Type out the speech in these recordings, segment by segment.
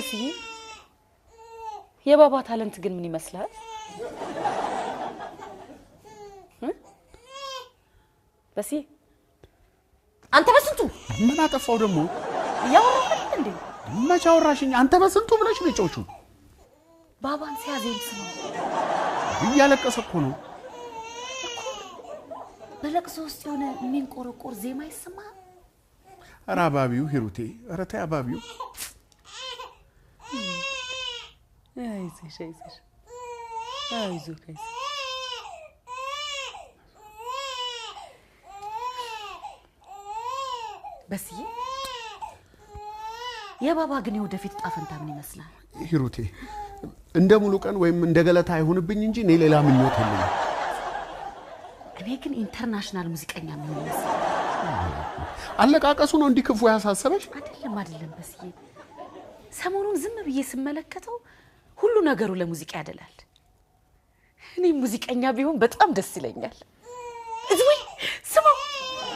በስዬ የባባ ታለንት ግን ምን ይመስላል? በስዬ አንተ በስንቱ ምን አጠፋው ደግሞ? ያወራል እንዴ? መቼ አወራሽኝ? አንተ በስንቱ ብለሽ ነው ጮቹ? ባባን ሲያዜምስ ነው እያለቀሰ እኮ ነው። በለቅሶ ውስጥ የሆነ የሚንቆረቆር ዜማ ይሰማ። ኧረ አባቢው ሂሩቴ፣ ኧረ ተይ አባቢው። አይዞሽ አይዞሽ አይዞሽ አይዞሽ። በስዬ የባባ ግን የወደፊት ዕጣ ፈንታ ምን ይመስላል? ሂሩቴ እንደ ሙሉ ቀን ወይም እንደ ገለታ አይሆንብኝ እንጂ እኔ ሌላ ምኞት የለኝም። እኔ ግን ኢንተርናሽናል ሙዚቀኛ ምን ይመስላል? አለቃቀሱ ነው እንዲህ ክፉ ያሳሰበሽ? አይደለም በስዬ፣ ሰሞኑን ዝም ብዬ ስመለከተው ሁሉ ነገሩ ለሙዚቃ ያደላል። እኔ ሙዚቀኛ ቢሆን በጣም ደስ ይለኛል። እዚህ ስማው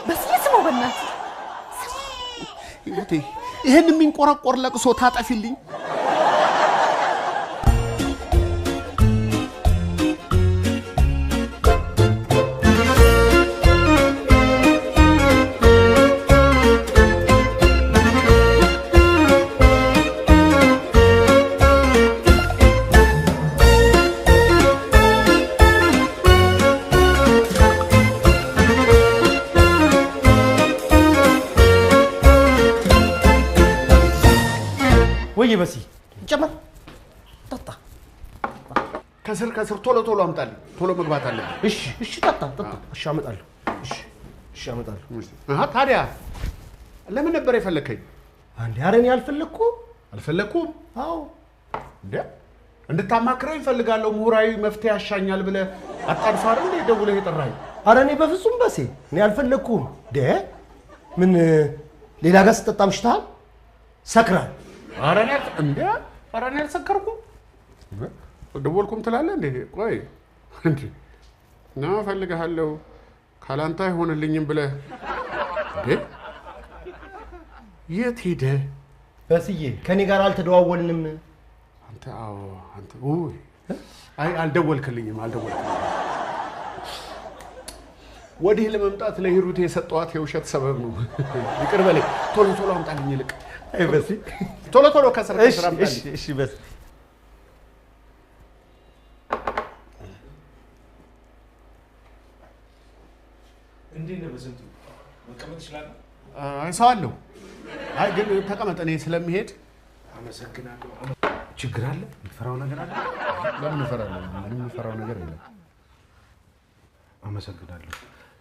በስዬ፣ ስማው በእናትህ ሂሩቴ፣ ይሄን የሚንቆረቆር ለቅሶ ታጠፊልኝ። ወይ በሲ ጨመር ጠጣ። ከስር ቶሎ አምጣልኝ። ቶሎ መግባት አለብኝ። እሺ ጠጣ። እሺ አመጣለሁ። እሺ አመጣለሁ። ታዲያ ለምን ነበር የፈለከኝ? አንዴ ኧረ እኔ አልፈለኩም። አዎ እንዴ እንድታማክረኝ እፈልጋለሁ። ምሁራዊ መፍትሄ ያሻኛል ብለህ አጣድፋ አይደል ደውለህ የጠራኸኝ? ኧረ እኔ በፍጹም በሴ እኔ አልፈለኩም። ምን ሌላ ጋር ስጠጣ ምሽተሃል? ሰክራል። ኧረ እኔ አልሰከርኩም። ደወልኩም ትላለህ እንዴ? ቆይ እንዴ ነው እፈልግሃለሁ ካላንተ አይሆንልኝም ብለህ እንዴ የት ሄደህ? በስዬ ከኔ ጋር አልተደዋወልንም። አንተ አልደወልክልኝም። ወዲህ ለመምጣት ለሂሩቴ የሰጠኋት የውሸት ሰበብ ነው። ይቅር በለኝ። ቶሎ አምጣልኝ ይልቅ። አይ በሲ ቶሎ ከስራ አምጣልኝ። እሺ በስ እንዴ ነው በስንቱ መቀመጥ ይችላል? ሰው አለው። አይ ግን ተቀመጥ፣ እኔ ስለሚሄድ። አመሰግናለሁ። ችግር አለ? የምትፈራው ነገር አለ? ለምን እፈራለሁ? ምንም የምፈራው ነገር የለም። አመሰግናለሁ።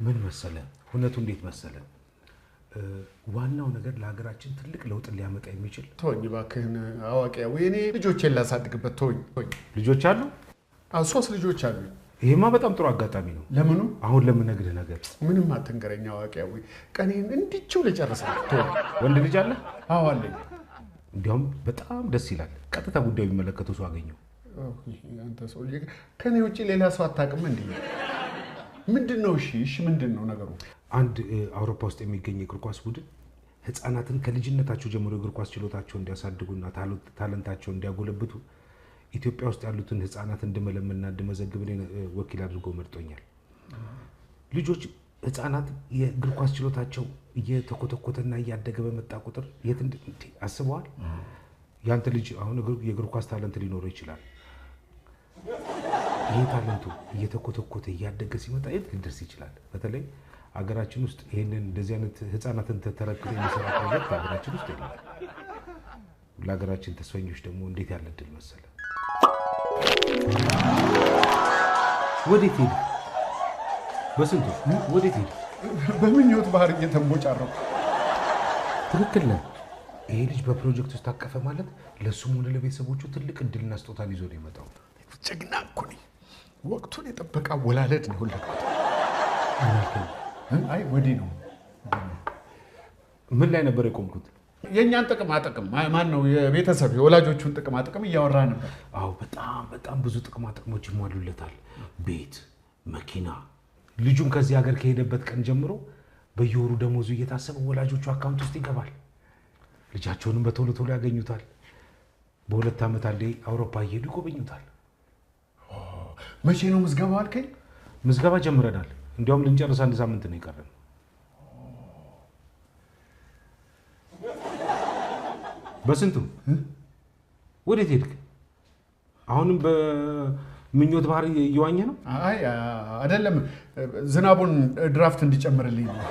ምን መሰለ ሁነቱ እንዴት መሰለ? ዋናው ነገር ለሀገራችን ትልቅ ለውጥ ሊያመጣ የሚችል ተወኝ እባክህን አዋቂያው። እኔ ልጆቼን ላሳድግበት። ተወኝ። ልጆች አሉ? 3 ልጆች አሉ። ይሄማ በጣም ጥሩ አጋጣሚ ነው። ለምኑ? አሁን ለምነግርህ ነገር ምንም አትንገረኝ አዋቂያው። ቀኔን እንዲችው ልጨርስ። ተወኝ። ወንድ ልጅ አለ? አዎ አለኝ። እንዲያውም በጣም ደስ ይላል። ቀጥታ ጉዳዩ የሚመለከተው ሰው አገኘው። አንተ ሰው ከኔ ውጪ ሌላ ሰው አታውቅም እንዴ? ምንድነው? እሺ ምንድነው ነገሩ? አንድ አውሮፓ ውስጥ የሚገኝ የእግር ኳስ ቡድን ህፃናትን ከልጅነታቸው ጀምሮ የእግር ኳስ ችሎታቸውን እንዲያሳድጉና ታለንታቸውን እንዲያጎለብቱ ኢትዮጵያ ውስጥ ያሉትን ህፃናት እንድመለምልና እንድመዘግብ ወኪል አድርጎ መርጦኛል። ልጆች ህፃናት የእግር ኳስ ችሎታቸው እየተኮተኮተና እያደገ በመጣ ቁጥር አስበዋል? ያንተ ልጅ አሁን የእግር ኳስ ታለንት ሊኖረው ይችላል። ይህ ታለንቱ እየተኮተኮተ እያደገ ሲመጣ የት ሊደርስ ይችላል? በተለይ አገራችን ውስጥ ይሄንን እንደዚህ አይነት ህፃናትን ተረክቦ የሚሰራ ፕሮጀክት አገራችን ውስጥ የለም። ለሀገራችን ተስፈኞች ደግሞ እንዴት ያለ እድል መሰለ። ወዴት ሄደ? በስንቱ ወዴት ሄደ? በምኞት ባህር እየተንቦጫረኩ። ትክክል ነህ። ይሄ ልጅ በፕሮጀክት ውስጥ ታቀፈ ማለት ለሱም ሆነ ለቤተሰቦቹ ትልቅ እድልና ስጦታን ይዞ ነው የመጣው። ጀግና እኮ ነኝ። ወቅቱን የጠበቀ አወላለድ ነው የወለድኩት። አይ ወዲህ ነው። ምን ላይ ነበር የቆምኩት? የእኛን ጥቅማጥቅም ማን ነው የቤተሰብ የወላጆቹን ጥቅማጥቅም እያወራ ነበር። አዎ በጣም ብዙ ጥቅማጥቅሞች ይሟሉለታል። ቤት፣ መኪና። ልጁም ከዚህ ሀገር ከሄደበት ቀን ጀምሮ በየወሩ ደሞዙ እየታሰበ ወላጆቹ አካውንት ውስጥ ይገባል። ልጃቸውንም በቶሎ ያገኙታል። በሁለት ዓመት አንዴ አውሮፓ እየሄዱ ይጎበኙታል። መቼ ነው ምዝገባው አልከኝ? ምዝገባ ጀምረናል። እንዲያውም ልንጨርስ አንድ ሳምንት ነው የቀረን። በስንቱ ወዴት ሄድክ? አሁንም በምኞት ባህር እየዋኘ ነው? አይ አይደለም፣ ዝናቡን ድራፍት እንዲጨምርልኝ ነው።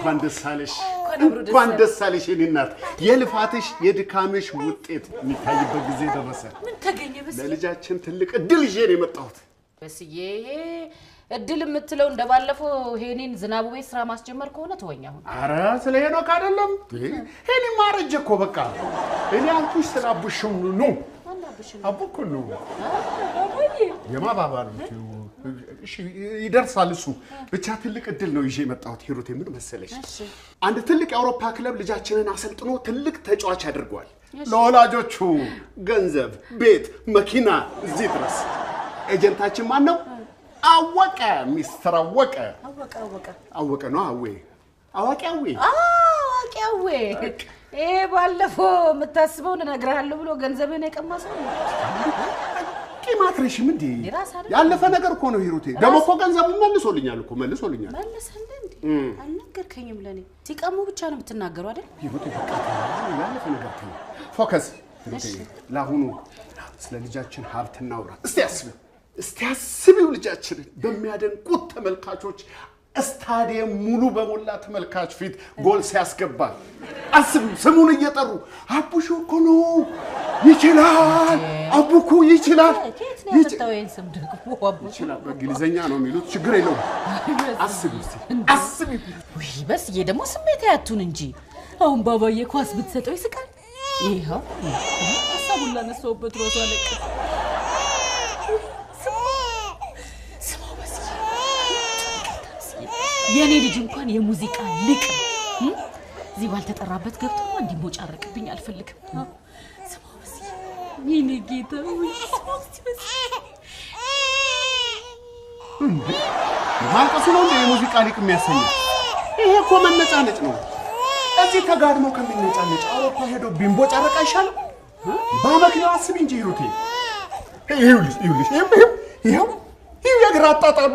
እንኳን ደስ አለሽ፣ እንኳን ደስ አለሽ የኔ እናት። የልፋትሽ የድካምሽ ውጤት የሚታይበት ጊዜ ደረሰ። ምን ተገኘ? በስ ለልጃችን ትልቅ እድል ይዤ ነው የመጣሁት። በስዬ እድል የምትለው እንደባለፈው ሄኒን ዝናቡ ቤት ስራ ማስጀመር ከሆነ ተወኛ። አሁን ኧረ ስለ ሄኖክ አይደለም። ሄኒ ማረጀ እኮ በቃ። እኔ አልኩሽ ስለ አቡሽው ነው። አቡኩ ነው የማባባ ነው። እሺ ይደርሳል እሱ። ብቻ ትልቅ እድል ነው ይዤ የመጣሁት። ሂሩቴ ምን መሰለሽ፣ አንድ ትልቅ የአውሮፓ ክለብ ልጃችንን አሰልጥኖ ትልቅ ተጫዋች አድርጓል። ለወላጆቹ ገንዘብ፣ ቤት፣ መኪና እዚህ ድረስ። ኤጀንታችን ማን ነው? አወቀ። ሚስተር አወቀ ነው። አወቄ ባለፈው የምታስበውን እነግርሃለሁ ብሎ ገንዘብህን የቀማሰው ቂማትሬሽም እንዴ ያለፈ ነገር እኮ ነው ሂሩቴ። ደግሞ እኮ ገንዘቡን መልሶልኛል። መልሰልህ እንዴ? አልነገርከኝም። ለኔ ሲቀሙ ብቻ ነው የምትናገረው አይደል? ሂሩቴ በቃ ያለፈ ነገር ነው። ፎከስ ሂሩቴ። ለአሁኑ ስለ ልጃችን ሀብት እናውራ። እስቲ አስቢው ልጃችንን በሚያደንቁት ተመልካቾች ስታዲየም ሙሉ በሞላ ተመልካች ፊት ጎል ሲያስገባ አስቢው። ስሙን እየጠሩ አቡሹ እኮ ነው ይችላል፣ አቡኩ ይችላል። ይችላል በእንግሊዘኛ ነው የሚሉት፣ ችግር የለውም። አስቢው። ወይ በስዬ ደግሞ ስሜት ያቱን እንጂ አሁን ባባዬ ኳስ ብትሰጠው ይስቃል። ይሄው ሀሳቡን ላነሳውበት ሮቶ አለቀ። የኔ ልጅ እንኳን የሙዚቃ ልቅ እዚህ ባልተጠራበት ገብቶ እንዲሞጫረቅብኝ አልፈልግም። ስማው በስዬ የኔ ጌታ ስማው በስዬ ማልቀሱ ነው እንደ የሙዚቃ ሊቅ የሚያሰኘው? ይሄ እኮ መነጫነጭ ነው። እዚህ ተጋድሞ ከሚነጫነጭ አውሮፓ ሄዶ ቢንቦጫረቅ አይሻልም? በመኪናው አስቢ እንጂ ሂሩቴ። ይኸው የግራ አጣጣሉ።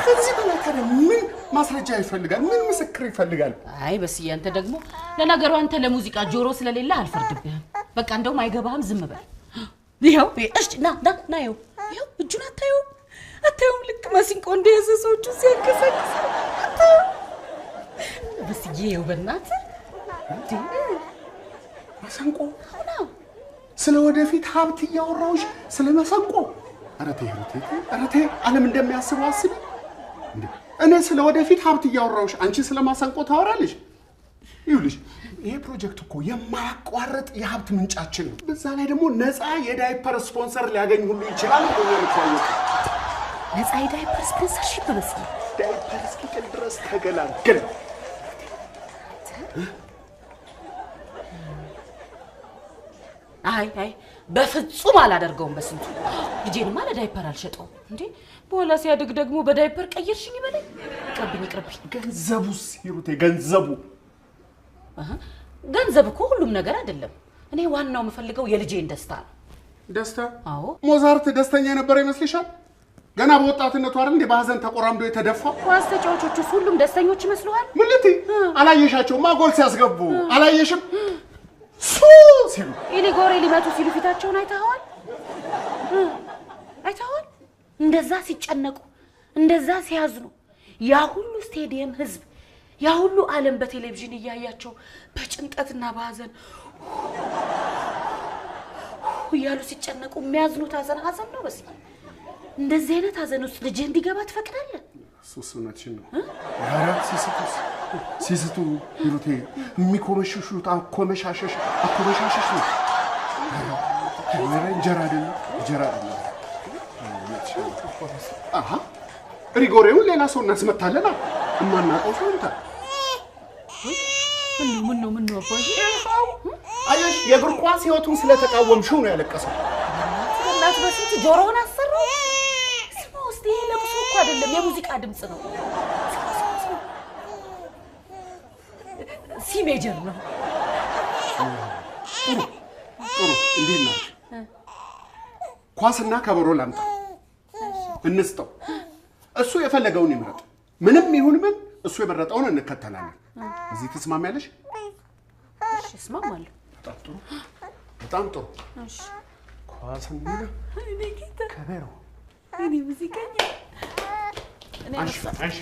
ከዚህ በላይ ታዲያ ምን ማስረጃ ይፈልጋል? ምን ምስክር ይፈልጋል? አይ በስዬ አንተ ደግሞ ለነገሩ አንተ ለሙዚቃ ጆሮ ስለሌለ አልፈርድብህም። በቃ እንደውም አይገባህም፣ ዝም በል። ይኸው እሺ ና ይኸው እጁን አታየውም? ልክ ማሲንቆ እንደያዘ ሰዎቹ ሲያንቀሳቅስ በስዬ ይኸው በእናትህ መሰንቆ ስለ ወደፊት ሀብት እያወራሁሽ ስለ መሰንቆ። ኧረ ተይ ሂሩቴ፣ ኧረ ተይ። ዓለም እንደሚያስበው አስቢ። እኔ ስለ ወደፊት ሀብት እያወራሁሽ አንቺ ስለ ማሰንቆ ታወራለሽ? ይኸውልሽ ይሄ ፕሮጀክት እኮ የማያቋርጥ የሀብት ምንጫችን ነው። በዛ ላይ ደግሞ ነፃ የዳይፐር ስፖንሰር ሊያገኝ ሁሉ ይችላል። ነፃ የዳይፐር ስፖንሰርሺፕ በስዬ ዳይፐር እስኪቀር ድረስ ተገላገል። አይ በፍጹም አላደርገውም። በስንቱ ልጄንማ ለዳይፐር አልሸጠውም እንዴ። በኋላ ሲያድግ ደግሞ በዳይፐር ቀየርሽኝ ይበለኝ። ይቅርብኝ። ገንዘቡስ ሂሩቴ፣ ገንዘብ እኮ ሁሉም ነገር አይደለም። እኔ ዋናው የምፈልገው የልጄን ደስታ ነው። ደስታ? አዎ። ሞዛርት ደስተኛ የነበረ ይመስልሻል? ገና በወጣትነቱ አይደል እንዴ በሐዘን ተቆራምዶ የተደፋው? ኳስ ተጫዋቾቹስ ሁሉም ደስተኞች ይመስሉሃል? ምን ልትይ? አላየሻቸውማ ጎል ሲያስገቡ አላየሽም? ሲሉ ኢሊጎሬ ሊመቱ ሲሉ ፊታቸውን አይተኸዋል? እንደዛ ሲጨነቁ፣ እንደዛ ሲያዝኑ፣ ያ ሁሉ ስቴዲየም ህዝብ፣ ያ ሁሉ ዓለም በቴሌቪዥን እያያቸው በጭንቀትና በሐዘን እያሉ ሲጨነቁ የሚያዝኑት ሐዘን ነው። በስዬ እንደዚህ አይነት ሐዘን ውስጥ ልጅ እንዲገባ ትፈቅዳለህ? ሱስነትሽን ነው። ሲስቱ ሂሩቴ የሚኮመሽሹት አኮመሻሸሽ ነው። እንጀራ አይደለም። ሪጎሬውን ሌላ ሰው እናስመታለና እማናውቀው ሰው እንታ ምን ነው አየሽ፣ የእግር ኳስ ህይወቱን ስለተቃወምሽው ነው ያለቀሰው። በስንት ጆሮውን አሰራው ስማ እስቲ ይሄ ለቅሶ እኮ አይደለም የሙዚቃ ድምጽ ነው ሲ ሜጀር ነው ጥሩ እንዴት ነው ኳስና ከበሮ ላምጣ እንስጠው እሱ የፈለገውን ይምረጥ ምንም ይሁን ምን እሱ የመረጠውን እንከተላለን እዚህ ተስማሚያለሽ እሺ እስማማለሁ በጣም ጥሩ እሺ ኳስና እኔ ጌታ ከበሮ እኔ ሙዚቀኛ እኔ አንሺ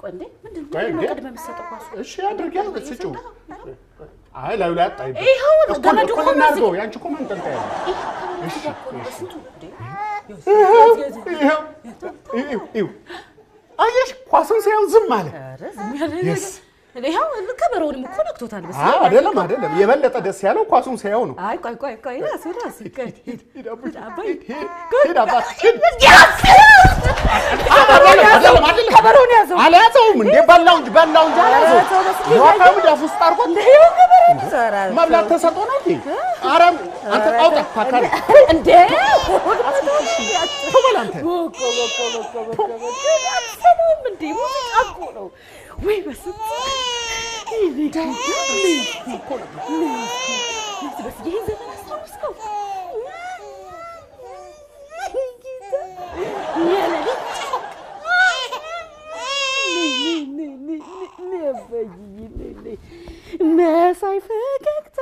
ቆንዴ ምንድነው ቀድመ መስጠው ኳሱ እሺ አድርጊያ በስጩ አይ ላይ አጣይ ይሄው ገመዱ እኮ ነው ያንቺ እኮ መንጠልጠያ እሺ አየሽ ኳሱን ሳይሆን ዝም አለ ኧረ ዝም ያለ ይሄው ከበሮውንም እኮ ነክቶታል በስ አይደለም የበለጠ ደስ ያለው ኳሱን ሳይሆን ነው አይ ቆይ ራስ ከበሮውን ያዘው አልያዘውም እንዴ በላው እንጂ አልያዘው ወጣው ዳፍ ውስጥ አርጎ መብላት ተሰጦ ነው እንዴ አረም አንተ አውጣ ታካሪ እንዴ ተበላንተ ሰሞን እንዴ ሙዚቃ እኮ ነው ወይ በስንት ይሄ ዘመን አስታውስከው መሳይ ፈገግታ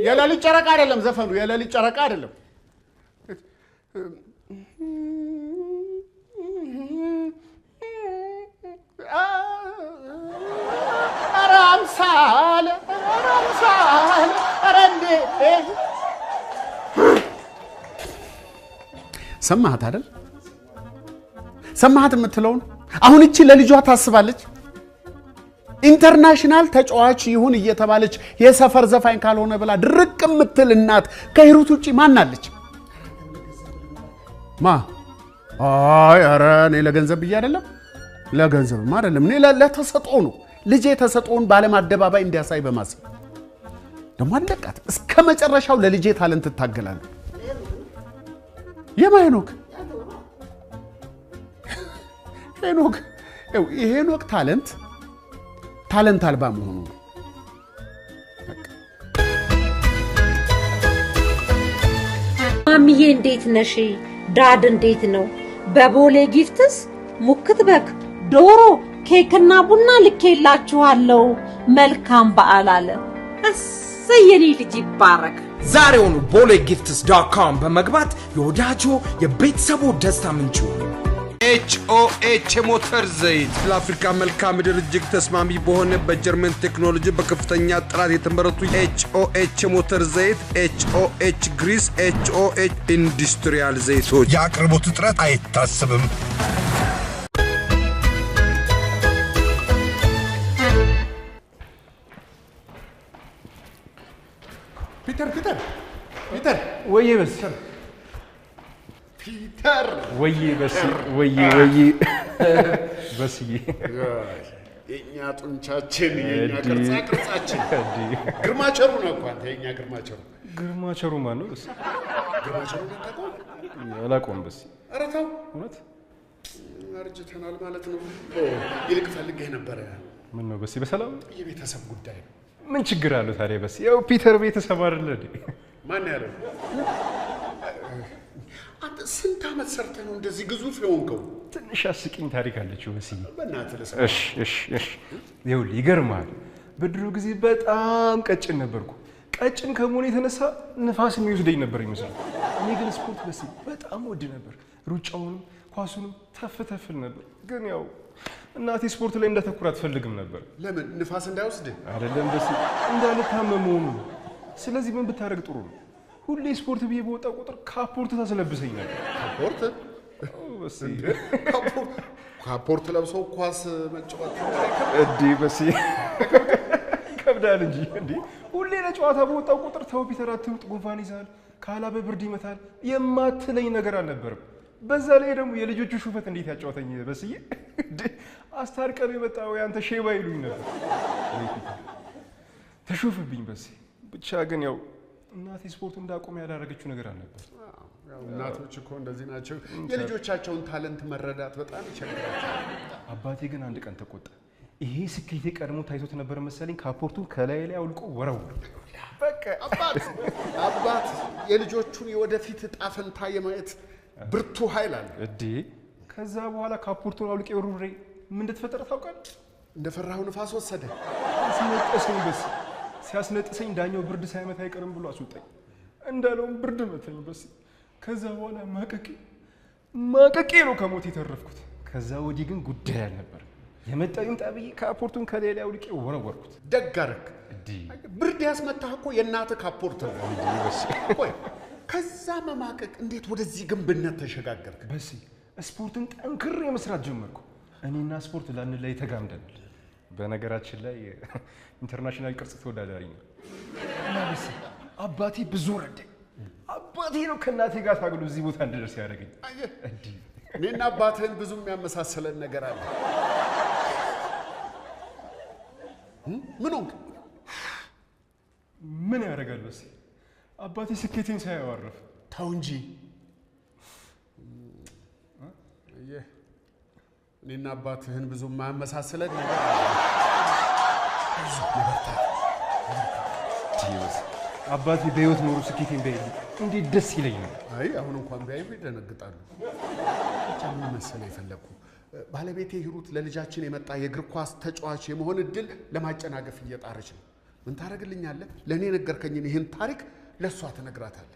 የሌሊት ጨረቃ አይደለም ዘፈኑ የሌሊት ጨረቃ አይደለም አራምሳለ አረንዴ ሰማሃት አይደል ሰማሃት የምትለውን አሁን እቺ ለልጇ ታስባለች ኢንተርናሽናል ተጫዋች ይሁን እየተባለች የሰፈር ዘፋኝ ካልሆነ ብላ ድርቅ የምትል እናት ከሂሩት ውጪ ማን አለች ማ አይ ኧረ እኔ ለገንዘብ ብዬ አይደለም ለገንዘብ አይደለም እኔ ለተሰጦ ነው ልጄ ተሰጦን ባለም አደባባይ እንዲያሳይ በማሰብ ደሞ አለቃት እስከ መጨረሻው ለልጄ ታለንት ታገላል የማይኖክ ሄኖክ ታለንት አልባ መሆኑ ማሚዬ እንዴት ነሽ ዳድ እንዴት ነው በቦሌ ጊፍትስ ሙክት በግ ዶሮ ኬክና ቡና ልኬላችኋለሁ መልካም በዓል አለ እሰየኔ ልጅ ይባረክ ዛሬውኑ bolegifts.com በመግባት የወዳጆ የቤተሰቡ ደስታ ምንጭ HOH ሞተር ዘይት ለአፍሪካ መልክዓ ምድር እጅግ ተስማሚ በሆነ በጀርመን ቴክኖሎጂ በከፍተኛ ጥራት የተመረቱ HOH ሞተር ዘይት HOH ግሪስ HOH ኢንዱስትሪያል ዘይቶች የአቅርቦት እጥረት አይታሰብም ፒተር ወይዬ በስ ፒተር ወይዬ በስ ወይዬ በስዬ የኛ ጡንቻችን የኛ ቅርጻችን ግርማቸሩ ነው እኮ አንተ የኛ ግርማቸሩ ማን ነው? ግርማቸሩ ተቆም አላቆም በስ ኧረ ተው እውነት አርጅተናል ማለት ነው ይልቅ ፈልገህ ነበር ምን ነው በስ በሰላም የቤተሰብ ጉዳይ ነው ምን ችግር አለው ታዲያ በስ ያው ፒተር ቤተሰብ አይደለ እንዴ ማን ያለው አንተ ስንት አመት ሰርተህ ነው እንደዚህ ግዙፍ የሆንከው ትንሽ አስቂኝ ታሪክ አለችው በስዬ በእናትህ ለሰ እሺ ይኸውልህ ይገርማል በድሮ ጊዜ በጣም ቀጭን ነበርኩ ቀጭን ከመሆኔ የተነሳ ንፋስ የሚወስደኝ ነበር ይመስል እኔ ግን ስፖርት በስዬ በጣም ወድ ነበር ሩጫውንም ኳሱንም ተፍተፍል ነበር ግን ያው እናቴ ስፖርት ላይ እንዳተኩር አትፈልግም ነበር ለምን ንፋስ እንዳይወስድ አይደለም በስ እንዳልታመም ሆኖ ስለዚህ ምን ብታረግ ጥሩ ነው ሁሌ ስፖርት ብዬ በወጣ ቁጥር ካፖርት ታስለብሰኝ ነበር ካፖርት በስ ካፖርት ለብሰው ኳስ መጫወት እዲ በስ ከብዳል እንጂ ሁሌ ለጨዋታ በወጣው ቁጥር ተው ፒተር አትምጥ ጉንፋን ይዛል ካላበ ብርድ ይመታል የማትለኝ ነገር አልነበረም በዛ ላይ ደግሞ የልጆቹ ሹፈት እንዴት ያጫወተኝ በስዬ አስታርቀን የመጣው ያንተ ሼባ ይሉኝ ነበር ተሾፍብኝ በስ ብቻ ግን ያው እናቴ ስፖርት እንዳቆም ያላረገችው ነገር አልነበር ያው እናቶች እኮ እንደዚህ ናቸው የልጆቻቸውን ታለንት መረዳት በጣም ይቸግራቸዋል አባቴ ግን አንድ ቀን ተቆጣ ይሄ ስኬቴ ቀድሞ ታይቶት ነበር መሰለኝ ካፖርቱን ከላይ ላይ አውልቆ ወረወረ በቃ አባት የልጆቹን የወደፊት ዕጣ ፈንታ የማየት ብርቱ ኃይል አለ እዲ ከዛ በኋላ ካፖርቱን አውልቄ ወርውሬ ምን እንደተፈጠረ ታውቃለህ እንደፈራው ንፋስ ወሰደ ሲነጥሰኝ በስ ሲያስነጥሰኝ ዳኛው ብርድ ሳይመታ አይቀርም ብሎ አስወጣኝ እንዳለውም ብርድ መታኝ በስ ከዛ በኋላ ማቀቄ ነው ከሞት የተረፍኩት ከዛ ወዲህ ግን ጉዳይ አልነበር የመጣዩን ጣብዬ ካፖርቱን ከሌላ አውልቄ ወረወርኩት ደግ አደረክ ብርድ ያስመታህ እኮ የእናትህ ካፖርት ነው በስ ቆይ ከዛ መማቀቅ እንዴት ወደዚህ ግንብነት ተሸጋገርክ በስ ስፖርትን ጠንክሬ መስራት ጀመርኩ እኔና ስፖርት ላይ ተጋምደናል በነገራችን ላይ ኢንተርናሽናል ቅርጽ ተወዳዳሪ ነው እና በስ አባቴ ብዙ ረዳኝ አባቴ ነው ከናቴ ጋር ታግሎ እዚህ ቦታ እንድደርስ ያደረገኝ እኔና አባትህን ብዙ የሚያመሳሰለን ነገር አለ ምን ሆንክ ምን ያደርጋል በስ አባቴ ስኬቴን ሳያዋርፍ ተው እንጂ እኔና አባትህን ብዙ የማያመሳስለን ነገር አባቴ በህይወት ኖሮ ስኬቴን ቢያይ እንዴት ደስ ይለኝ ነው አይ አሁን እንኳን ቢያዩ ይደነግጣሉ ብቻ ምን መሰለህ የፈለኩ ባለቤቴ ሂሩት ለልጃችን የመጣ የእግር ኳስ ተጫዋች የመሆን እድል ለማጨናገፍ እየጣረች ነው ምን ታረግልኛለህ ለኔ ነገርከኝን ይሄን ታሪክ ለሷ ተነግራታለህ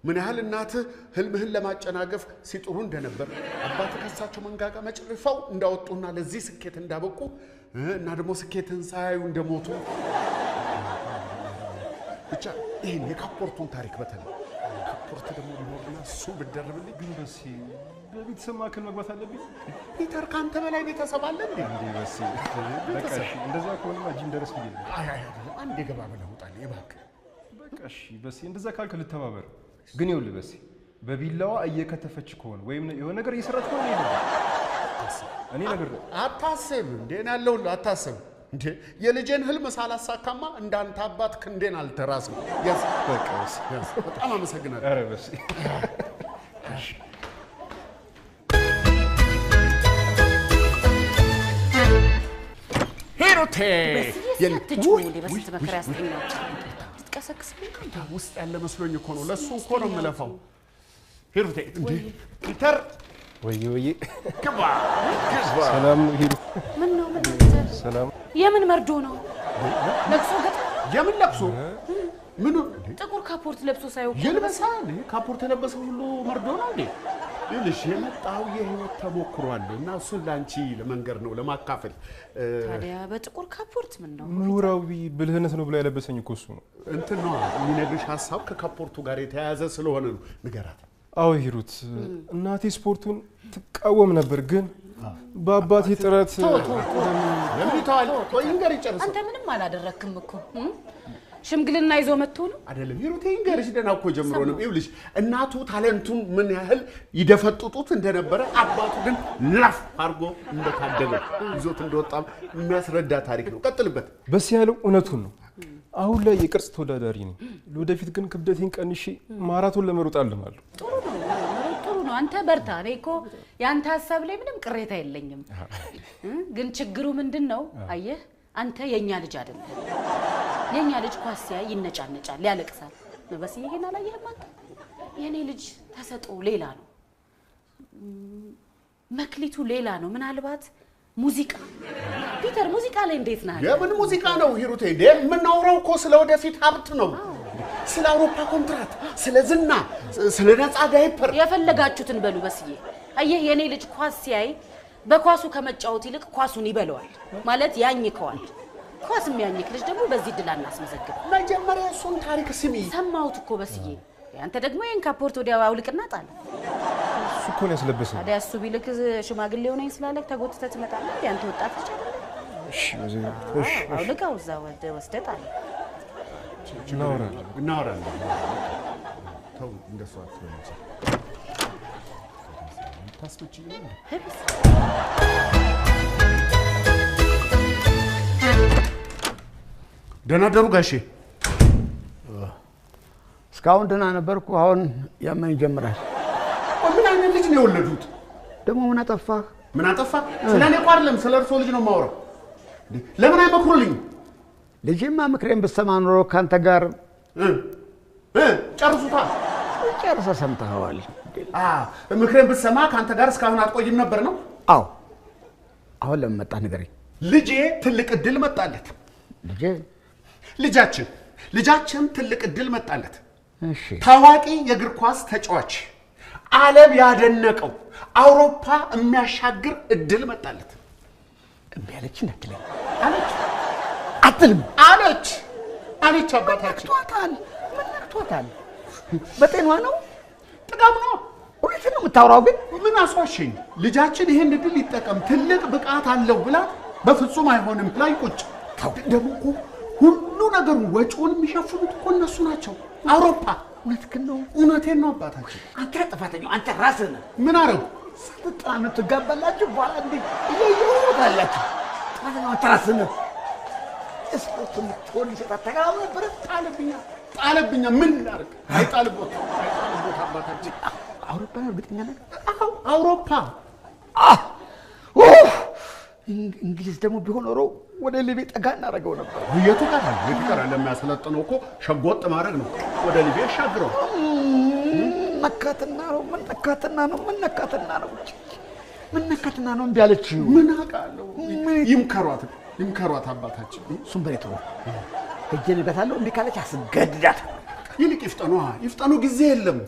ምን ያህል እናትህ ህልምህን ለማጨናገፍ ሲጥሩ እንደነበር አባትህ ከሳቸው መንጋጋ መጨረሻው እንዳወጡና ለዚህ ስኬት እንዳበቁ እና ደግሞ ስኬትን ሳያዩ እንደሞቱ ብቻ ይሄን የካፖርቱን ታሪክ በተለይ ካፖርት ደግሞ ቢኖርና እሱ ብደረብልኝ ግን በስ በቤተሰብ ማዕከል መግባት አለብኝ ፒተር ካንተ በላይ ቤተሰብ አለ እንዴ በስ በቃ እሺ እንደዛ ከሆነማ ጂም ደረስ ብዬ አይ አንዴ ገባ ብለህ ውጣልኝ እባክህ በቃ እሺ በስ እንደዛ ካልክ ልተባበር ግን ይኸውልህ በስ በቢላዋ እየከተፈች ከሆነ ወይም የሆነ ነገር እየሰራች ከሆነ እኔ ነገር አታስብ እንዴ ያለው አታስብ እንዴ የልጄን ህልም ሳላሳካማ እንዳንተ አባት ክንዴን አልተራስም ያስ በቃ በጣም አመሰግናለሁ ኧረ በስ ሂሩቴ በስንት መከራ ያስተኛችሁ ልትቀሰቅስብኝ ውስጥ ያለ መስሎኝ እኮ ነው ለሱ እኮ ነው የምለፋው ሂሩቴ እንዴ ፒተር ወይ ግባ ሰላም ሂሩ ምን ነው ሰላም የምን መርዶ ነው ለቅሶ ገጥ የምን ለቅሶ ምን ጥቁር ካፖርት ለብሶ ሳይው ይልበሳል ካፖርት ለበሰ ሁሉ መርዶ ነው እንዴ ይልሽ የመጣው የህይወት ተሞክሯል እና እሱን ላንቺ ለመንገር ነው ለማካፈል ታዲያ በጥቁር ካፖርት ምን ነው ምሁራዊ ብልህነት ነው ብላ ያለበሰኝ እኮ እሱ ነው እንትን ነው የሚነግርሽ ሐሳብ ከካፖርቱ ጋር የተያያዘ ስለሆነ ነው ንገራት አዎ ሂሩት እናቴ ስፖርቱን ትቃወም ነበር ግን በአባቴ ጥረት ለምንታል ቆይ እንገር ይጨርስ አንተ ምንም አላደረክም እኮ ሽምግልና ይዞ መጥቶ ነው አይደለም ሂሩቴ እንገርሽ ደና እኮ ጀምሮ ነው ይውልሽ እናቱ ታለንቱን ምን ያህል ይደፈጥጡት እንደነበረ አባቱ ግን ላፍ አርጎ እንደታደለ ይዞት እንደወጣ የሚያስረዳ ታሪክ ነው ቀጥልበት በስ ያለው እውነቱን ነው አሁን ላይ የቅርጽ ተወዳዳሪ ነኝ ለወደፊት ግን ክብደቴን ቀንሼ ማራቶን ለመሮጥ አልማለሁ ጥሩ ነው አንተ በርታ እኔ እኮ ያንተ ሐሳብ ላይ ምንም ቅሬታ የለኝም ግን ችግሩ ምንድነው አየህ አንተ የኛ ልጅ አይደለም የኛ ልጅ ኳስ ሲያይ ይነጫነጫል ያለቅሳል በስ ይሄን አላየህም አንተ የኔ ልጅ ተሰጥኦ ሌላ ነው መክሊቱ ሌላ ነው ምናልባት ሙዚቃ ፒተር ሙዚቃ ላይ እንዴት ነህ የምን ሙዚቃ ነው ሂሩቴ እንዴ የምናወራው እኮ ስለ ወደፊት ሀብት ነው ስለ አውሮፓ ኮንትራት ስለ ዝና ስለ ነፃ ዳይፐር የፈለጋችሁትን በሉ በስዬ አየህ የኔ ልጅ ኳስ ሲያይ በኳሱ ከመጫወት ይልቅ ኳሱን ይበለዋል ማለት ያኝከዋል ኳስ የሚያኝክ ልጅ ደግሞ በዚህ ድል አናስመዘግብ መጀመሪያ እሱን ታሪክ ስሚ ሰማሁት እኮ በስዬ አንተ ደግሞ ይሄን ካፖርት ወዲያው አውልቅና ጣል እሱ እኮ ነው ያስለበሰኝ። ታዲያ እሱ ቢልክ ሽማግሌ ሆነኝ ስላለክ ተጎትተህ ትመጣለህ። ያንተ ወጣት ልጅ አይደል? እሺ በዚህ እሺ አውልቀው እዛ ወስደህ ጣል። እናወራለን። ተው እንደሱ አትበል። ታስመጪኝ ነው። ደህና ደሩ ጋሼ። እስካሁን ደህና ነበርኩ። አሁን ያመኝ ጀምራል። ምን አይነት ልጅ ነው የወለዱት? ደግሞ ምን አጠፋህ? ምን አጠፋ? ስለኔ እኮ አይደለም ስለ እርሶ ልጅ ነው የማወራው። ለምን አይመክሩልኝ? ልጅማ ምክሬን ብትሰማ ኖሮ ካንተ ጋር ጨርሱታ። ጨርሰህ ሰምተኸዋል። ምክሬን ብትሰማ ካንተ ጋር እስካሁን አትቆይም ነበር ነው? አዎ። አሁን ለምን መጣህ ንገረኝ። ልጄ ትልቅ እድል መጣለት። ልጃችን ትልቅ እድል መጣለት። እሺ። ታዋቂ የእግር ኳስ ተጫዋች፣ ዓለም ያደነቀው አውሮፓ የሚያሻግር እድል መጣለት። እምቢ አለች እንዳትለኝ። አለች አትልም አለች አባታችን። ምን ነክቷታል? በጤናዋ ነው? ጥጋብ ነው። እውነትን ነው የምታወራው? ግን ምን አስዋሸኝ? ልጃችን ይሄን እድል ይጠቀም፣ ትልቅ ብቃት አለው ብላ በፍጹም አይሆንም ላይ ቁጭ። ደግሞ እኮ ሁሉ ነገሩ ወጪውን የሚሸፍኑት እኮ እነሱ ናቸው። አውሮፓ። እውነትህን ነው? እውነቴን ነው አባታችን። አንተ ጥፋተኛው አንተ ራስህ ነህ። ምን አረጉ? ስትጣኑ ትጋባላችሁ፣ በኋላ እንዲህ እየሞታላችሁ። ጥፋተኛው አንተ ራስህ ነህ። እስፖርት የምትሆን ሴት ተጋባ ነበረ። ጣለብኛ። ምን ላድርግ? አይጣልቦት አባታችን። አውሮፓ ነው እርግጠኛ ነህ? አውሮፓ። እንግሊዝ ደግሞ ቢሆን ኖሮ ወደ ሊቤ ጠጋ እናደርገው ነበር። የቱ ጋር ለሚያሰለጥነው እኮ ሸጎጥ ማድረግ ነው። ወደ ሊቤ ያሻግረው። መነካትና ነው እምቢ አለችው። ምን አውቃለሁ። ይምከሯት አባታችን። እሱም በሬት ነው ሄጄ እነግራታለሁ። እምቢ ካለች አስገድዳት። ይልቅ ይፍጠኑ፣ ጊዜ የለም።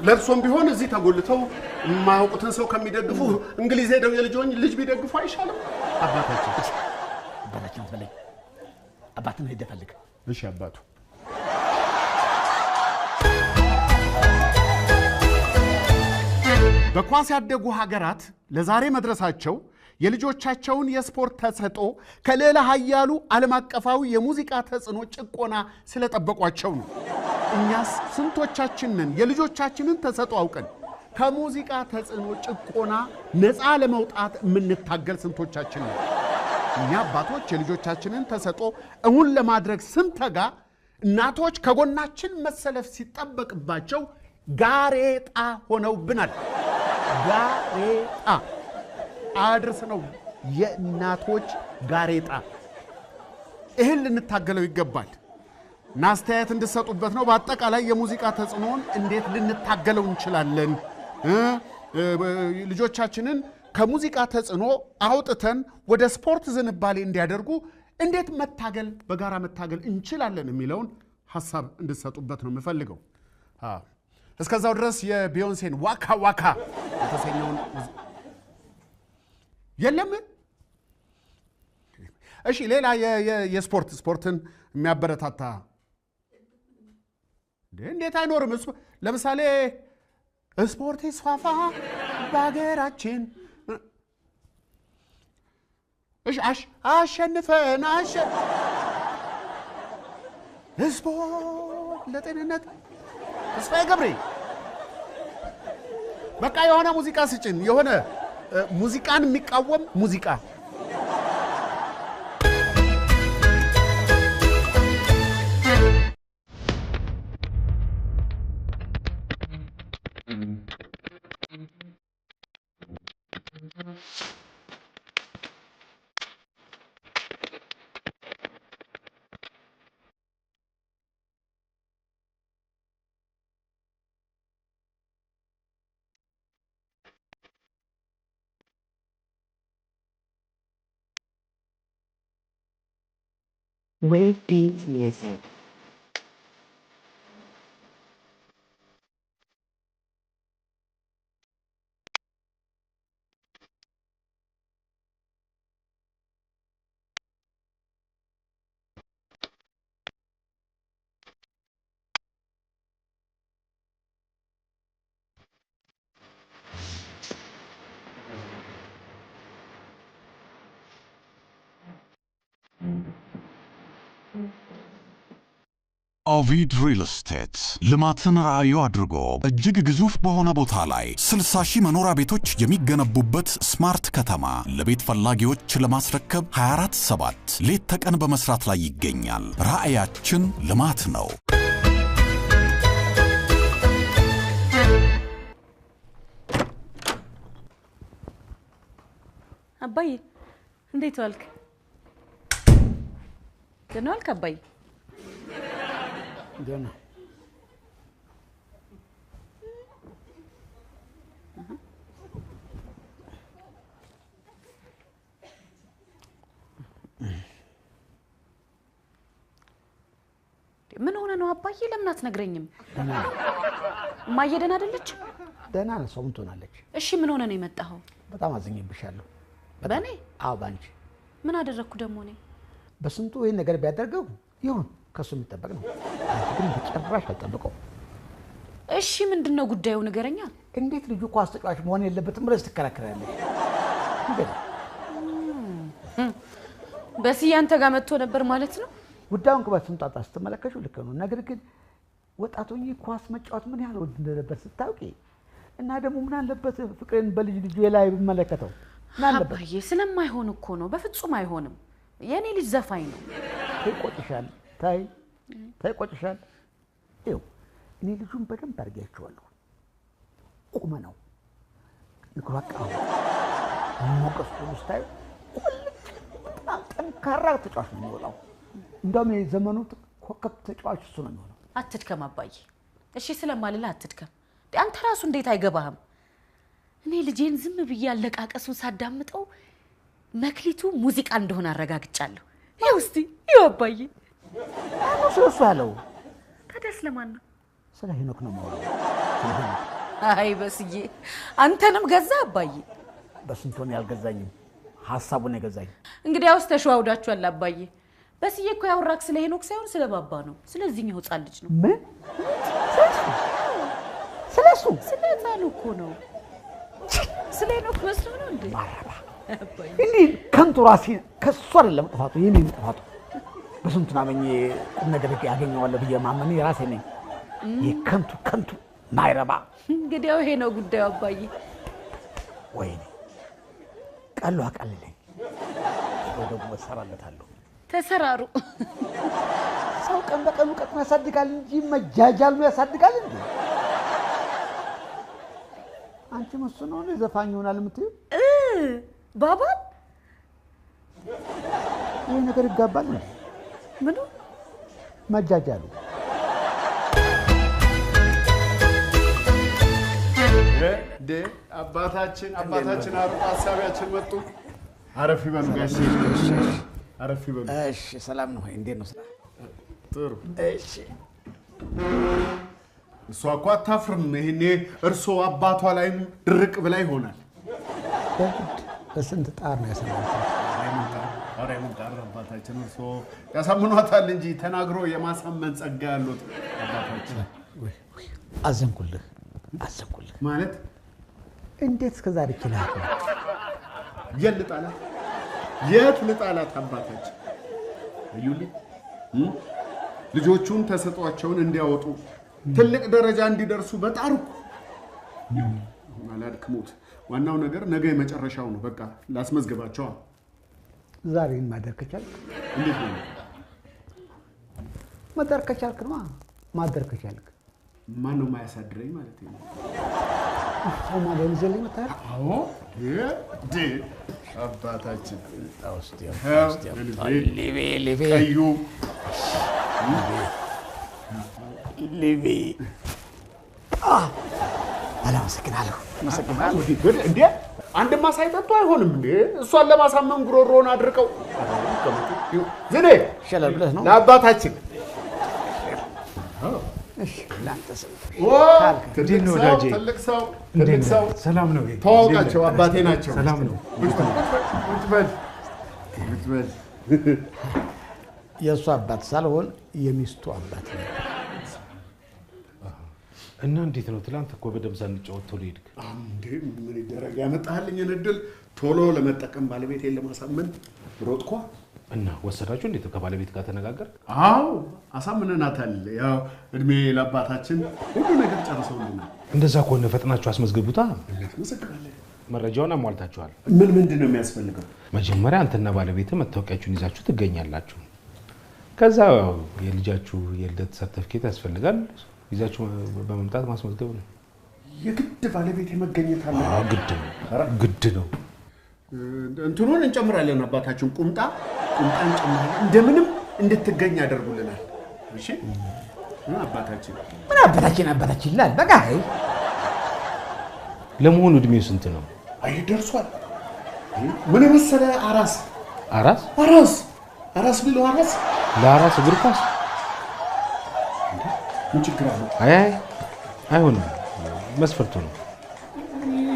ለእርሶም ቢሆን እዚህ ተጎልተው የማያውቁትን ሰው ከሚደግፉ እንግሊዝ ሄደው የልጆኝ ልጅ ቢደግፉ አይሻልም? አባታችን አትበለኝ። አባትን ሄደህ ፈልግ። እሺ አባቱ። በኳስ ያደጉ ሀገራት ለዛሬ መድረሳቸው የልጆቻቸውን የስፖርት ተሰጥኦ ከሌላ ኃያሉ ዓለም አቀፋዊ የሙዚቃ ተጽዕኖ ጭቆና ስለጠበቋቸው ነው። እኛስ ስንቶቻችንን የልጆቻችንን ተሰጥኦ አውቀን ከሙዚቃ ተጽዕኖ ጭቆና ነፃ ለመውጣት የምንታገል ስንቶቻችን ነው? እኛ አባቶች የልጆቻችንን ተሰጥኦ እውን ለማድረግ ስንተጋ፣ እናቶች ከጎናችን መሰለፍ ሲጠበቅባቸው ጋሬጣ ሆነውብናል። ጋሬጣ አድርስ ነው የእናቶች ጋሬጣ። ይህን ልንታገለው ይገባል እና አስተያየት እንድሰጡበት ነው። በአጠቃላይ የሙዚቃ ተጽዕኖን እንዴት ልንታገለው እንችላለን? ልጆቻችንን ከሙዚቃ ተጽዕኖ አውጥተን ወደ ስፖርት ዝንባሌ እንዲያደርጉ እንዴት በጋራ መታገል እንችላለን የሚለውን ሐሳብ እንድሰጡበት ነው የምፈልገው። እስከዛው ድረስ የቢዮንሴን ዋካ ዋካ የተሰኘውን የለም። እሺ፣ ሌላ የስፖርትን የሚያበረታታ እንዴት አይኖርም? ለምሳሌ ስፖርት ይስፋፋ በሀገራችን። እሺ፣ አሸንፈን ስፖርት ለጤንነት ተስፋዬ ገብሬ። በቃ የሆነ ሙዚቃ ስጭን፣ የሆነ ሙዚቃን የሚቃወም ሙዚቃ። Wave beat music. ኦቪድ ሪል ስቴት ልማትን ራዕዩ አድርጎ እጅግ ግዙፍ በሆነ ቦታ ላይ 60,000 መኖሪያ ቤቶች የሚገነቡበት ስማርት ከተማ ለቤት ፈላጊዎች ለማስረከብ 24/7 ሌት ተቀን በመስራት ላይ ይገኛል። ራዕያችን ልማት ነው። አባዬ እንዴት ዋልክ? ደህና ዋልክ አባዬ? ደህና ምን ሆነ ነው አባዬ? ለምን አትነግረኝም? እማዬ ደህና አይደለች? ደህና ነው። ሰው ምን ትሆናለች? እሺ ምን ሆነ ነው የመጣኸው? በጣም አዝኜብሻለሁ። በኔ? አዎ ባንቺ። ምን አደረኩ ደግሞ እኔ? በስንቱ ይሄን ነገር ቢያደርገው ይሁን ከሱ የሚጠበቅ ነው። ግን በጭራሽ አልጠብቀው። እሺ ምንድነው ጉዳዩ ንገረኛ። እንዴት ልጁ ኳስ ተጫዋች መሆን የለበትም ብለሽ ትከራከራለሽ? በስዬ አንተ ጋር መጥቶ ነበር ማለት ነው? ጉዳዩን በስንጣጣ ስትመለከቱ ልክ ነው። ነገር ግን ወጣቶኝ ኳስ መጫወት ምን ያህል ወድ እንደነበር ስታውቂ እና ደግሞ ምን አለበት ፍቅሬን በልጅ ልጁ ላይ ብመለከተው ምን አለበት? አባዬ ስለማይሆን እኮ ነው። በፍጹም አይሆንም። የኔ ልጅ ዘፋኝ ነው። ተቆጥሻል። ታይ ቆጥሻል። ይኸው እኔ ልጁን በደንብ አድርጌያቸዋለሁ። ቁመ ነው እግሩ አቃው ሞቀስ ስታዩ በጣም ጠንካራ ተጫዋች ነው የሚወጣው። እንደውም የዘመኑ ኮከብ ተጫዋች እሱ ነው የሚሆነው። አትድከም አባዬ። እሺ ስለማልልህ አትድከም። አንተ ራሱ እንዴት አይገባህም? እኔ ልጄን ዝም ብዬ አለቃቀሱን ሳዳምጠው መክሊቱ ሙዚቃ እንደሆነ አረጋግጫለሁ። ይኸው እስቲ ይኸው አባዬ። አሁን ስለሱ ያለው ታዲያ ስለማን ነው? ስለ ሄኖክ ነው ማለት። አይ በስዬ አንተንም ገዛ አባዬ። በስንት ሆነ ያልገዛኝም ሐሳቡን የገዛኝ። እንግዲህ ያውስ ተሸዋውዳችኋል አባዬ። በስዬ እኮ ያወራክ ስለ ሄኖክ ሳይሆን ስለ ባባ ነው። ስለዚህኛው ህፃን ልጅ ነው። ምን? ስለሱ ስለታሉ እኮ ነው። ስለ ሄኖክ መስሎ ነው እንዴ? እንዴ ከንቱ ራሴ ከሱ አይደለም ጥፋቱ፣ የኔ ጥፋቱ። በስንቱ ናመኝ ቁም ነገር ያገኘዋለሁ ብዬ ማመኔ ራሴ ነኝ። የከንቱ ማይረባ። እንግዲህ ያው ይሄ ነው ጉዳዩ አባዬ። ወይኔ ቀሉ አቀልለኝ። ደግሞ እሰራለታለሁ። ተሰራሩ። ሰው ቀን በቀኑ ቀጥና ያሳድጋል እንጂ መጃጃል ነው ያሳድጋል እንዴ? አንቺ መስሎ ነው ዘፋኝ ይሆናል የምትይው? ባባ ይሄ ነገር ይጋባል እንዴ? ምኑ መጃጃሉ? አባታችን አሩቅ ሀሳቢያችን መጡ። አረፍ ይበሉ ጋሼ፣ አረፍ ይበሉ። እሺ ሰላም ነው? እንዴት ነው? ጥሩ። እሺ እሷ እኮ አታፍርም። ይሄኔ እርሶ አባቷ ላይም ድርቅ ብላ ይሆናል። በስንት ጣር ነው ያሰማሁት? አሬ ምን ጣር አባታችን እርሶ ያሳምኗታል እንጂ ተናግሮ የማሳመን ጸጋ ያሉት አባታችን። አዘንኩልህ ማለት እንዴት እስከዛሬ ይችላል? የት ልጣላት አባታችን? እዩልኝ ልጆቹን ተሰጧቸውን እንዲያወጡ ትልቅ ደረጃ እንዲደርሱ በጣርኩ። አላድክሙት። ዋናው ነገር ነገ የመጨረሻው ነው። በቃ ላስመዝግባቸው። ዛሬን ማደር ከቻልክ እንዴት ነው? ማደር ከቻልክ ነው። ማደር ከቻልክ ማን ነው የማያሳድረኝ ማለት ነው? ሰው ማለት ይዘልኝ መጣ። አዎ አባታችን ሊቤ ቀዩ ሊቤ አመሰግናለሁ። እንዴ አንድማ ሳይጠጡ አይሆንም እንዴ? እሷን ለማሳመን ጉሮሮውን አድርቀው ዝኔ ሸለል ብለህ ነው ለአባታችን። እሺ ላንተ ሰው ትልቅ ሰው ሰላም ነው? ተዋውቃቸው፣ አባቴ ናቸው። ሰላም ነው? ቁጭ በል። የእሱ አባት ሳልሆን የሚስቱ አባት ነው። እና እንዴት ነው? ትላንት እኮ በደምብ ሳንጫወት ቶሎ ሄድክ። እንዴ ምን ይደረግ፣ ያመጣልኝን እድል ቶሎ ለመጠቀም ባለቤቴን ለማሳመን ሮጥኳ። እና ወሰዳችሁ እንዴት ከባለቤት ጋር ተነጋገር? አዎ አሳምነናታል። ያው እድሜ ለአባታችን ሁሉ ነገር ጨርሰውልናል። እንደዛ ከሆነ ፈጥናችሁ አስመዝግቡታ። መሰክራለሁ። መረጃውን አሟልታችኋል? ምንድነው የሚያስፈልገው? መጀመሪያ አንተና ባለቤት መታወቂያችሁን ይዛችሁ ትገኛላችሁ። ከዛ የልጃችሁ የልደት ሰርቲፊኬት ያስፈልጋል። ይዛችሁ በመምጣት ማስመዝገብ ነው። የግድ ባለቤት መገኘት አለ? ግድ ነው። እንትኑን እንጨምራለን። አባታችን ቁምጣ እንጨምራለን። እንደምንም እንድትገኝ ያደርጉልናል። እሺ አባታችን አባታችን ይላል። በቃ ለመሆኑ እድሜው ስንት ነው? አይ ደርሷል። ምን መሰለ አራስ ቢሉ አራስ ለአራስ እግር ኳስ ምን ችግር አለ? አይሆንም። መስፈርቱ ነው።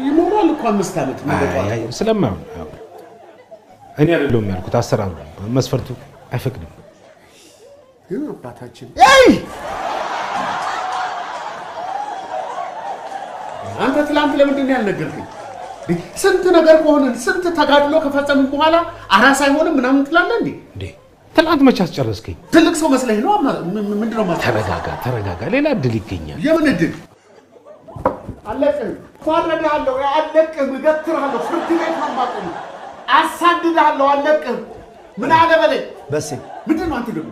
ይኖራል እኮ 5 ዓመት ስለማይሆን እኔ አይደለሁም ያልኩት፣ አሰራሩ መስፈርቱ አይፈቅድም። ግን አባታችን አንተ ትላንት ለምንድን ነው ያልነገርከኝ? ስንት ነገር ከሆነን ስንት ተጋድሎ ከፈጸምን በኋላ አራስ አይሆንም ምናምን ትላለህ እንዴ? ትላንት መቼ አስጨረስከኝ? ትልቅ ሰው መስለህ ነው? ምንድነው ማለት? ተረጋጋ። ሌላ እድል ይገኛል። የምን እድል? አለቅህ፣ ፋረዳለሁ፣ አለቅህ፣ እገትርሃለሁ፣ ፍርድ ቤት አማቀኝ፣ አሳድድሃለሁ፣ አለቅህ። ምን አለ በለኝ። በሴ ምንድነው አንተ ደግሞ?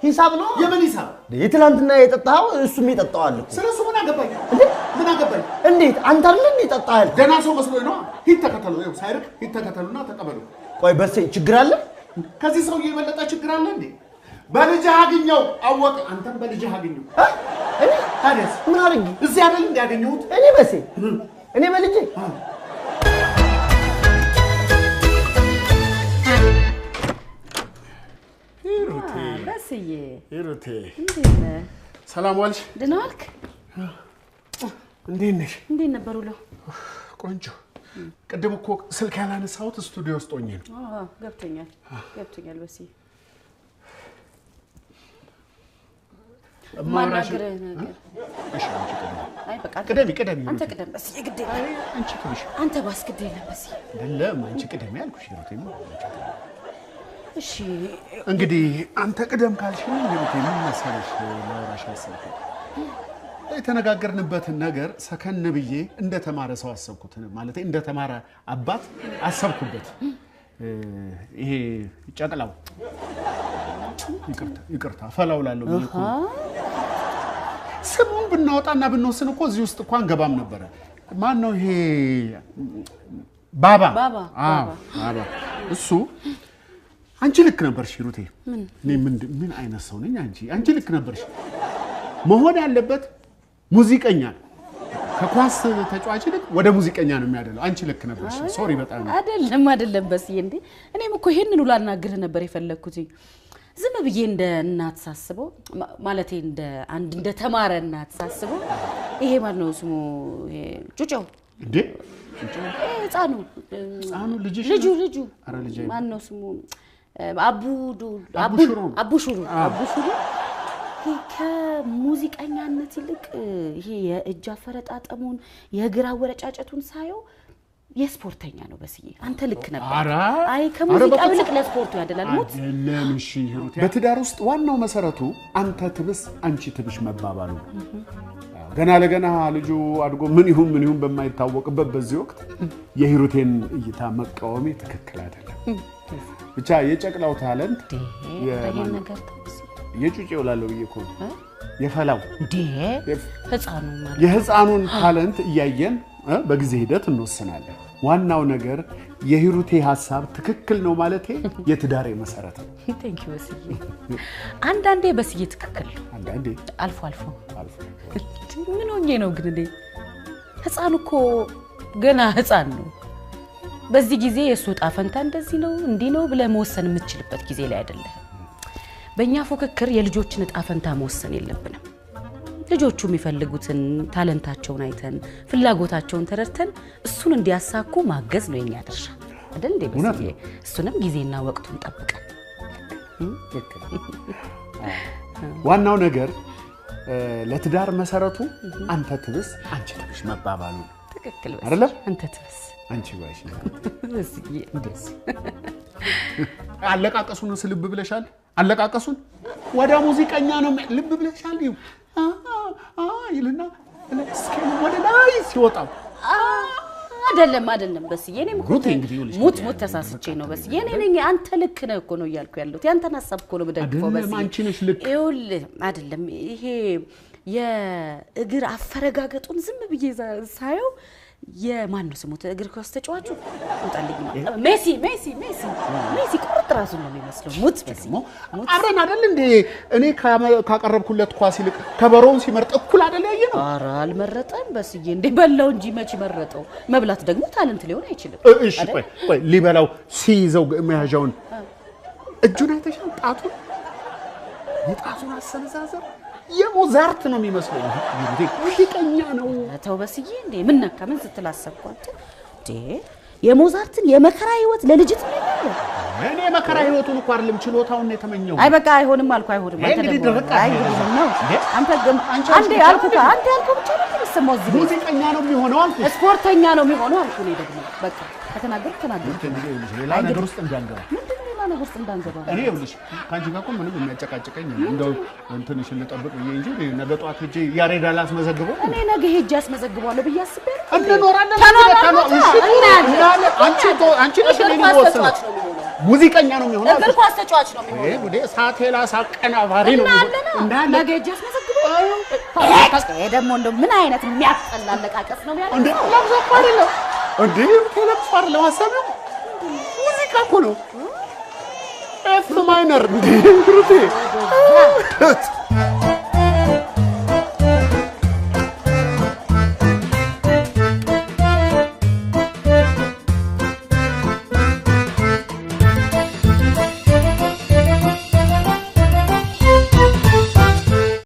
ሂሳብ ነው። የምን ሂሳብ? የትላንትና የጠጣኸው እሱም ይጠጣዋል እኮ። ስለሱ ምን አገባኝ? ምን አገባኝ? እንዴት አንተ አይደል የጠጣኸው? ደህና ሰው መስሎኝ ነው። ሂድ ተከተሉ፣ ይኸው ሳይርቅ ሂድ ተከተሉና ተቀበሉ። ቆይ በሴ ችግር አለ? ከዚህ ሰውዬ የበለጠ ችግር አለ እንዴ? በልጅህ አግኘው አወቀ። አንተም በልጅህ አግኘው። እኔ ታዲያስ ምን አድርጌ? እዚህ አይደል እንዲያገኘሁት? እኔ በሴ እኔ በልጄ ሂሩቴ ሰላም ዋልሽ? ደህና ዋልክ? እንዴት ነሽ? እንዴት ነበር ውሎ? ቆንጆ። ቅድም እኮ ስልክ ያላነሳሁት ስቱዲዮ ውስጥ ሆኜ ነው። ገብቶኛል። በሲ ማናገርህ ነገር። እሺ አንቺ ቅደም። አይ በቃ ቅደም። አንተ ቅደም በሲ ግድ አንቺ ትንሽ አንተ ባስ ግድ የለም በሲ አይደለም አንቺ ቅደም ያልኩሽ ሂሩቴ። እሺ እንግዲህ አንተ ቅደም ካልሽኝ ሂሩቴ ምን መሰለሽ ላወራሽ አሰብኩት። የተነጋገርንበትን ነገር ሰከን ብዬ እንደተማረ ሰው አሰብኩት። ማለት እንደተማረ አባት አሰብኩበት። ይሄ ጨቅላው ይቅርታ ፈላውላለሁ ብዬ እኮ ስሙን ብናወጣና ብንወስን እኮ እዚህ ውስጥ እንኳን ገባም ነበረ። ማን ነው ይሄ? ባባ። እሱ አንቺ ልክ ነበርሽ ሂሩቴ። እኔ ምን አይነት ሰው ነኝ? አንቺ ልክ ነበርሽ። መሆን ያለበት ሙዚቀኛ ነው። ከኳስ ተጫዋች ልክ ወደ ሙዚቀኛ ነው የሚያደለው። አንቺ ልክ ነበርሽ። ሶሪ በጣም አይደለም በስዬ እንዴ። እኔም እኮ ይሄንን ሁሉ አናግርህ ነበር የፈለኩት። ዝም ብዬ እንደ እናት ሳስበው ማለቴ እንደ ተማረ እናት ሳስበው ይሄ ማን ነው ስሙ? ጩጫው እንዴ? ህፃኑ ልጁ ማን ነው ስሙ? አቡሹሩ ከሙዚቀኛነት ይልቅ ይሄ የእጅ አፈረጣጠሙን የእግር አወረጫጨቱን ሳየው የስፖርተኛ ነው በስዬ። አንተ ልክ ነበር። አይ ከሙዚቃው ይልቅ ለስፖርቱ ያደላል። ሞት ለምን? እሺ ሂሩቴ፣ በትዳር ውስጥ ዋናው መሰረቱ አንተ ትብስ አንቺ ትብሽ መባባሉ። ገና ለገና ልጁ አድጎ ምን ይሁን በማይታወቅበት በዚህ ወቅት የሂሩቴን እይታ መቃወሜ ትክክል አይደለም። ብቻ የጨቅላው ታለንት ነገር የጩጬው ላለው ብዬ እኮ የፈላው ህፃኑ ማለት የህፃኑን ታለንት እያየን በጊዜ ሂደት እንወስናለን። ዋናው ነገር የሂሩቴ ሐሳብ ትክክል ነው ማለቴ የትዳሬ መሰረት ነው። ቴንክ ዩ በስዬ። አንዳንዴ በስዬ ትክክል ነው፣ አንዳንዴ አልፎ ምን ሆኜ ነው ግን እንዴ? ህፃኑ እኮ ገና ህፃን ነው። በዚህ ጊዜ የሱ ጣፈንታ እንደዚህ ነው እንዲህ ነው ብለህ መወሰን የምትችልበት ጊዜ ላይ አይደለም። በእኛ ፉክክር የልጆችን ጣፈንታ መወሰን የለብንም። ልጆቹ የሚፈልጉትን ታለንታቸውን አይተን ፍላጎታቸውን ተረድተን እሱን እንዲያሳኩ ማገዝ ነው የኛ ድርሻ አይደል እንዴ? በስዬ እሱንም ጊዜና ወቅቱን ጠብቀን ዋናው ነገር ለትዳር መሰረቱ አንተ ትብስ አንቺ ትብሽ መባባሉ። ትክክል አይደለም? አንተ ትበስ አንቺ ባይሽ በስዬ እንደዚህ አለቃቀሱን ልብ ብለሻል? አለቃቀሱን ወደ ሙዚቀኛ ነው ልብ ብለሻል? ይልና ስኬሉ ወደ ላይ ሲወጣ አይደለም በስዬ እኔም ሙት ተሳስቼ ነው በስዬ እኔ ነኝ አንተ ልክ ነህ እኮ ነው እያልኩ ያለሁት ያንተን ሐሳብ እኮ ነው የምደግፈው በስዬ አንቺ ነሽ ልክ ይኸውልህ አይደለም ይሄ የእግር አፈረጋገጡን ዝም ብዬ ሳየው የማን ነው ስሙ እግር ኳስ ተጫዋቹ እንጣልኝ ሜሲ ቁርጥ ራሱ ነው የሚመስለው ሙት ደግሞ አብረን አይደል እንዴ እኔ ካቀረብኩለት ኳስ ይልቅ ከበሮውን ሲመርጥ እኩል አይደል ያየነው ኧረ አልመረጠም በስዬ እንዴ በላው እንጂ መች መረጠው መብላት ደግሞ ታለንት ሊሆን አይችልም እሺ ቆይ ሊበላው ሲይዘው መያዣውን እጁን አይተሻል ጣቱን የጣቱን አሰነዛዘር የሞዛርት ነው የሚመስለው እንዴ ሙዚቀኛ ነው ተው በስዬ እንዴ ምን ነካ ምን ስትላሰብኳት እንዴ የሞዛርትን የመከራ ህይወት ለልጅት ነው ያለው እኔ መከራ ህይወቱን እኮ አይደለም ችሎታውን የተመኘው አይ በቃ አይሆንም አልኩ አይሆንም አንተ ደግሞ አይሆንም ነው አንተ ግን አንዴ አልኩ አንተ ያልኩ ብቻ ነው የሚሰማው እዚህ ሙዚቀኛ ነው የሚሆነው አልኩ ስፖርተኛ ነው የሚሆነው አልኩ እኔ ደግሞ በቃ ከተናገርኩ ሌላ ነገር ውስጥ እንዳንገባ ነገር ውስጥ እንዳንገባ እኔ ይኸውልሽ ካንቺ ጋር እኮ ምንም የሚያጨቃጭቀኝ እንደው እንትንሽን ልጠብቅ ብዬ እንጂ ነገ ጧት ሄጄ ያሬድ አላስመዘግበው እኔ ነገ ሄጄ አስመዘግበዋለሁ ብዬ አስቤ እንኖራለን አንቺ ነሽ እኔ ወሰነ ሙዚቀኛ ነው የሚሆነው እግር ኳስ ተጫዋች ነው የሚሆነው ወደ ሳቴላ ሳቀናባሪ ነው እንዳለ ነገ ሄጄ አስመዘግበዋለሁ ደግሞ እንደው ምን አይነት የሚያስጠላ አለቃቀስ ነው ያለው እንዴ ለምሳሌ አይደለም እንዴ ተለቅፋር ለማሰብ ሙዚቃ እኮ ነው ኤፍ ማይነር እንዴ